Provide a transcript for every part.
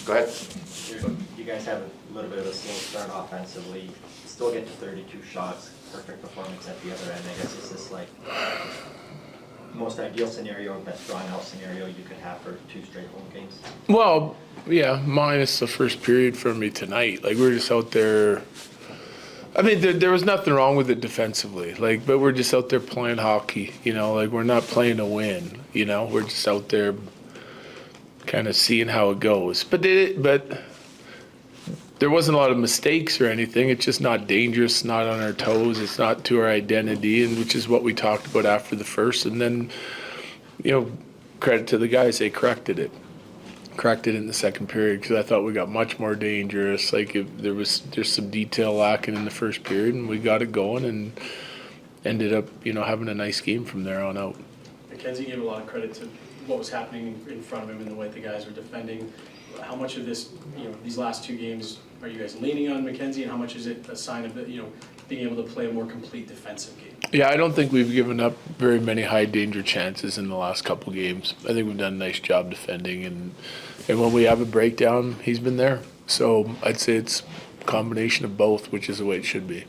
Go ahead. You guys have a little bit of a slow start offensively, still get to 32 shots, perfect performance at the other end. I guess is this like most ideal scenario, best drawn out scenario you could have for 2 straight home games? Well, yeah, minus the first period for me tonight. Like, we're just out there. I mean, there was nothing wrong with it defensively. Like, but we're just out there playing hockey, you know. Like, we're not playing to win, you know. We're just out there kind of seeing how it goes. But there wasn't a lot of mistakes or anything. It's just not dangerous, not on our toes. It's not to our identity, and which is what we talked about after the first. And then, you know, credit to the guys, they corrected it in the second period, because I thought we got much more dangerous. Like, there's some detail lacking in the first period, and we got it going and ended up, you know, having a nice game from there on out. Mackenzie gave a lot of credit to what was happening in front of him and the way the guys were defending. How much of this, you know, these last 2 games, are you guys leaning on Mackenzie, and how much is it a sign of, you know, being able to play a more complete defensive game? Yeah, I don't think we've given up very many high danger chances in the last couple games. I think we've done a nice job defending, and when we have a breakdown, he's been there. So I'd say it's a combination of both, which is the way it should be.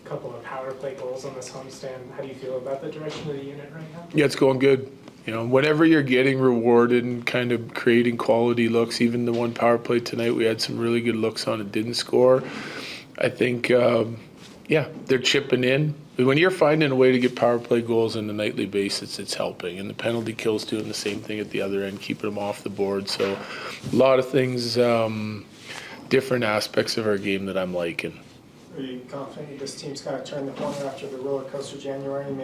A couple of power play goals on this homestand. How do you feel about the direction of the unit right now? Yeah, it's going good. You know, whenever you're getting rewarded and kind of creating quality looks, even the one power play tonight, we had some really good looks on it, didn't score. I think, yeah, they're chipping in. When you're finding a way to get power play goals on a nightly basis, it's helping. And the penalty kill's doing the same thing at the other end, keeping them off the board. So a lot of things, different aspects of our game that I'm liking. Are you confident this team's going to turn the corner after the roller coaster January and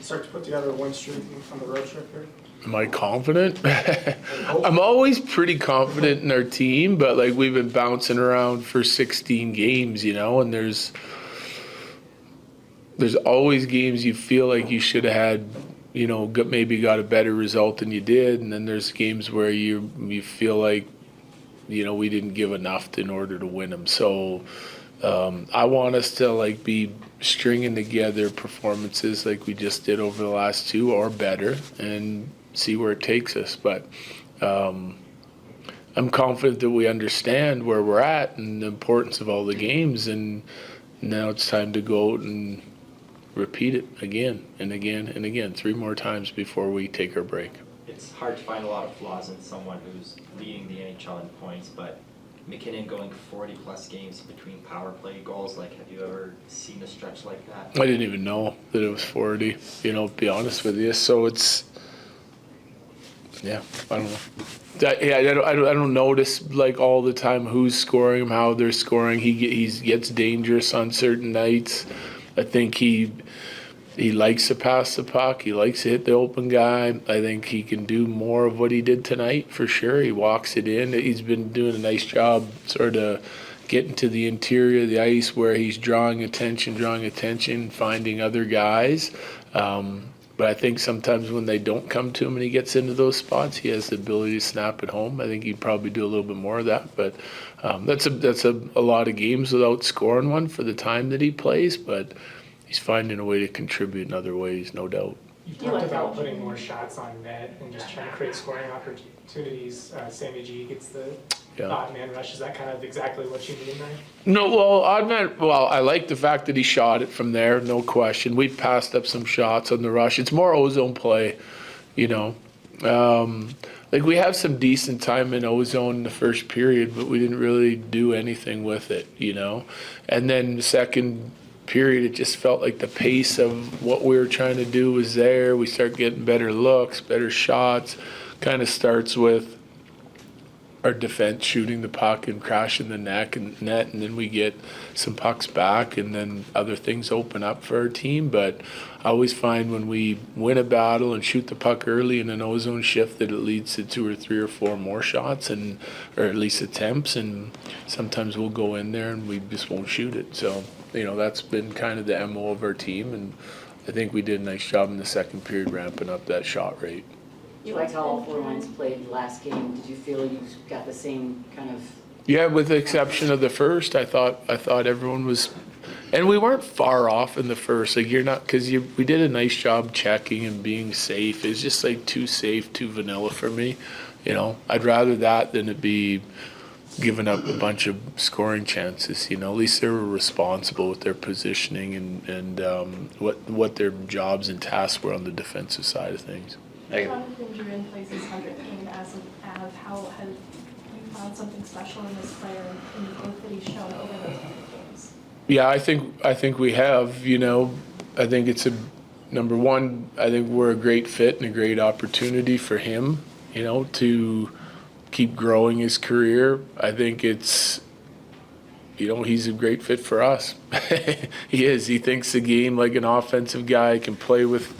start to put together a win streak on the road trip here? Am I confident? I'm always pretty confident in our team, but like, we've been bouncing around for 16 games, you know, and there's always games you feel like you should have had, you know, maybe got a better result than you did, and then there's games where you feel like, you know, we didn't give enough in order to win them. So I want us to like be stringing together performances like we just did over the last 2 or better, and see where it takes us. But I'm confident that we understand where we're at and the importance of all the games, and now it's time to go out and repeat it again and again and again, 3 more times before we take our break. It's hard to find a lot of flaws in someone who's leading the NHL in points, but McKinnon going 40-plus games between power play goals, like, have you ever seen a stretch like that? I didn't even know that it was 40, you know, to be honest with you. So it's, yeah, I don't know. I don't notice like all the time who's scoring, how they're scoring. He gets dangerous on certain nights. I think he likes to pass the puck. He likes to hit the open guy. I think he can do more of what he did tonight for sure. He walks it in. He's been doing a nice job sort of getting to the interior of the ice where he's drawing attention, finding other guys. But I think sometimes when they don't come to him and he gets into those spots, he has the ability to snap it home. I think he'd probably do a little bit more of that. But that's a lot of games without scoring one for the time that he plays. But he's finding a way to contribute in other ways, no doubt. You talked about putting more shots on net and just trying to create scoring opportunities. Sammy G gets the odd man rush. Is that kind of exactly what you mean there? No, well, I like the fact that he shot it from there, no question. We've passed up some shots on the rush. It's more ozone play, you know. Like, we have some decent time in ozone in the first period, but we didn't really do anything with it, you know. And then the second period, it just felt like the pace of what we were trying to do was there. We start getting better looks, better shots. Kind of starts with our defense shooting the puck and crashing the net, and then we get some pucks back, and then other things open up for our team. But I always find when we win a battle and shoot the puck early in an ozone shift that it leads to 2 or 3 or 4 more shots, or at least attempts, and sometimes we'll go in there and we just won't shoot it. So, you know, that's been kind of the MO of our team, and I think we did a nice job in the second period ramping up that shot rate. You liked how all 4 lines played last game. Did you feel you got the same kind of? Yeah, with the exception of the first, I thought everyone was, and we weren't far off in the first. Like, you're not, because we did a nice job checking and being safe. It's just like too safe, too vanilla for me. You know, I'd rather that than it be giving up a bunch of scoring chances. At least they were responsible with their positioning and what their jobs and tasks were on the defensive side of things. Jonathan Girard plays his 100th game as an Av. How have you found something special in this player in the growth that he's shown over those 100 games? Yeah, I think we have. I think it's number one. I think we're a great fit and a great opportunity for him. To keep growing his career. I think it's, he's a great fit for us. He is. He thinks the game like an offensive guy, can play with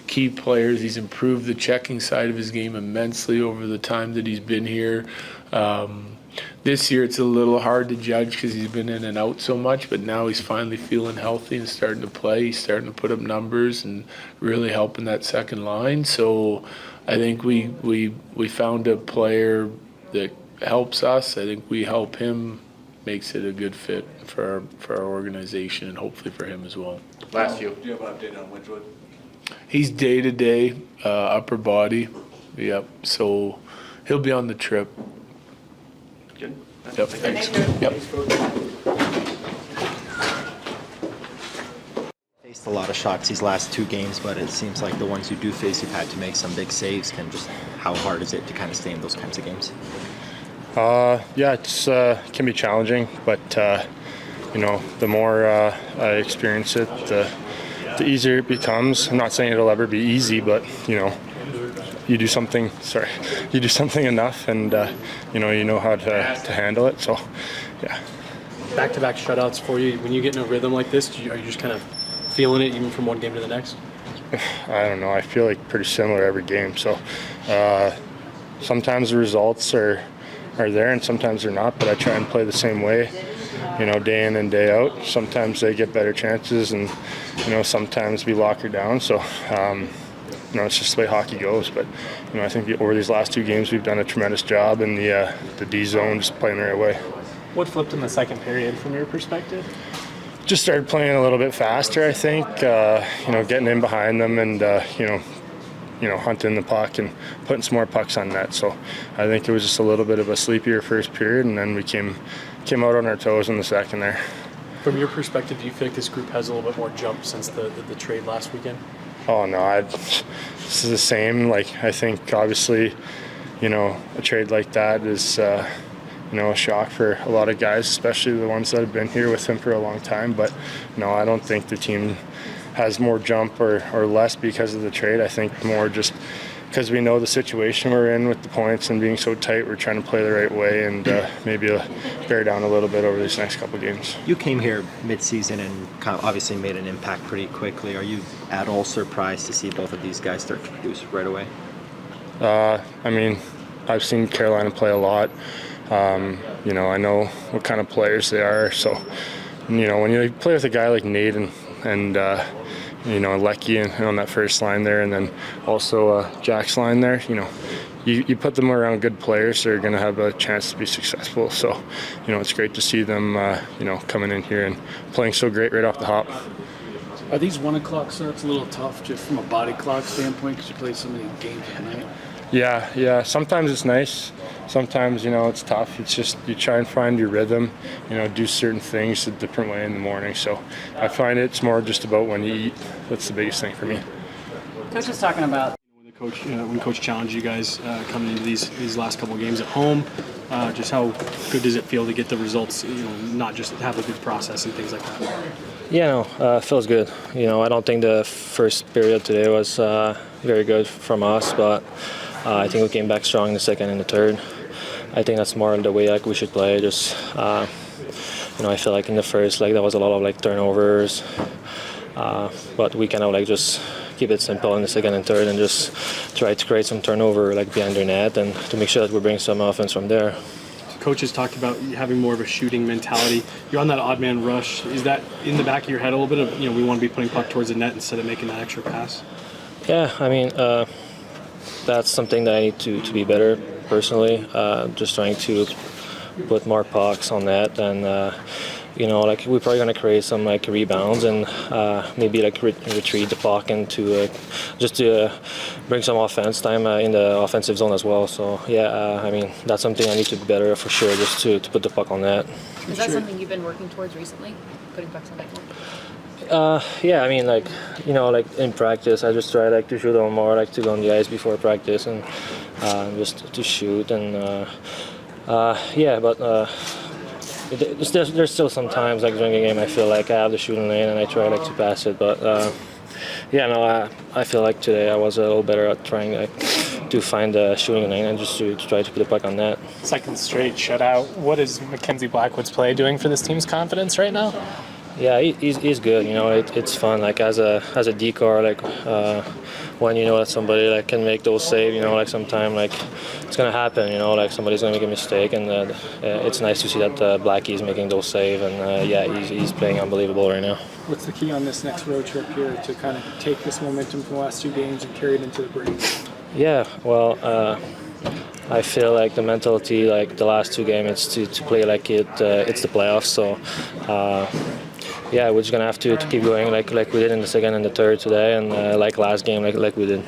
key players. He's improved the checking side of his game immensely over the time that he's been here. This year it's a little hard to judge because he's been in and out so much, but now he's finally feeling healthy and starting to play. He's starting to put up numbers and really helping that second line. So I think we found a player that helps us. I think we help him, makes it a good fit for our organization and hopefully for him as well. Last few. Do you have an update on Wedgwood? He's day-to-day, upper body. Yep. So he'll be on the trip. Good. Yep. Thanks. Yep. Faced a lot of shots these last 2 games, but it seems like the ones you do face, you've had to make some big saves. How hard is it to kind of stay in those kinds of games? Yeah, it's can be challenging, but the more I experience it, the easier it becomes. I'm not saying it'll ever be easy, but you do something. You do something enough, and you know how to handle it. So, yeah. Back-to-back shutouts for you. When you get in a rhythm like this, are you just kind of feeling it even from one game to the next? I don't know. I feel like pretty similar every game. So sometimes the results are there and sometimes they're not, but I try and play the same way, day in and day out. Sometimes they get better chances and, sometimes we lock her down. So, it's just the way hockey goes. But, I think over these last 2 games we've done a tremendous job in the D zone, just playing the right way. What flipped in the second period from your perspective? Just started playing a little bit faster, I think, getting in behind them and, hunting the puck and putting some more pucks on net. So I think it was just a little bit of a sleepier first period, and then we came out on our toes in the second there. From your perspective, do you feel like this group has a little bit more jump since the trade last weekend? Oh, no, this is the same. I think obviously, a trade like that is, a shock for a lot of guys, especially the ones that have been here with him for a long time. But, no, I don't think the team has more jump or less because of the trade. I think more just because we know the situation we're in with the points and being so tight, we're trying to play the right way and maybe bear down a little bit over these next couple games. You came here mid-season and kind of obviously made an impact pretty quickly. Are you at all surprised to see both of these guys start to produce right away? I've seen Carolina play a lot. I know what kind of players they are. So, when you play with a guy like Nate and Lecky and on that first line there, and then also Jack's line there, you put them around good players, they're going to have a chance to be successful. So, it's great to see them, coming in here and playing so great right off the hop. Are these 1 o'clock starts a little tough just from a body clock standpoint because you play so many games at night? Yeah. Sometimes it's nice. Sometimes, it's tough. It's just you try and find your rhythm, do certain things a different way in the morning. So I find it's more just about when you eat. That's the biggest thing for me. Coach was talking about When Coach challenged you guys coming into these last couple of games at home, just how good does it feel to get the results, not just have a good process and things like that? Yeah, feels good. I don't think the first period today was very good from us, but I think we came back strong in the second and the third. I think that's more the way we should play. Just I feel like in the first there was a lot of turnovers, but we kind of just keep it simple in the second and third and just try to create some turnover behind their net and to make sure that we bring some offense from there. Coach has talked about having more of a shooting mentality. You're on that odd man rush. Is that in the back of your head a little bit of we want to be putting puck towards the net instead of making that extra pass? Yeah, that's something that I need to be better personally. Just trying to put more pucks on net and we're probably gonna create some rebounds and maybe retreat the puck into just to bring some offense time in the offensive zone as well. So yeah, I mean that's something I need to be better for sure, just to put the puck on net. Is that something you've been working towards recently, putting pucks on net? Yeah, I mean like like in practice, I just try like to shoot on more, like to go on the ice before practice and just to shoot and yeah, but. There's still some times like during a game I feel like I have the shooting lane and I try like to pass it, but yeah, no, I feel like today I was a little better at trying to find the shooting lane and just to try to put the puck on net. Second straight shutout. What is Mackenzie Blackwood's play doing for this team's confidence right now? Yeah, he's good. It's fun. Like as a decor, like when that somebody like can make those saves. Like sometime like it's gonna happen. Like somebody's gonna make a mistake, and it's nice to see that Blackie is making those saves. And yeah, he's playing unbelievable right now. What's the key on this next road trip here to kind of take this momentum from the last 2 games and carry it into the break? Yeah, well, I feel like the mentality, like the last 2 games, it's to play like it's the playoffs. So. Yeah, we're just gonna have to keep going like we did in the second and the third today, and like last game, like we did.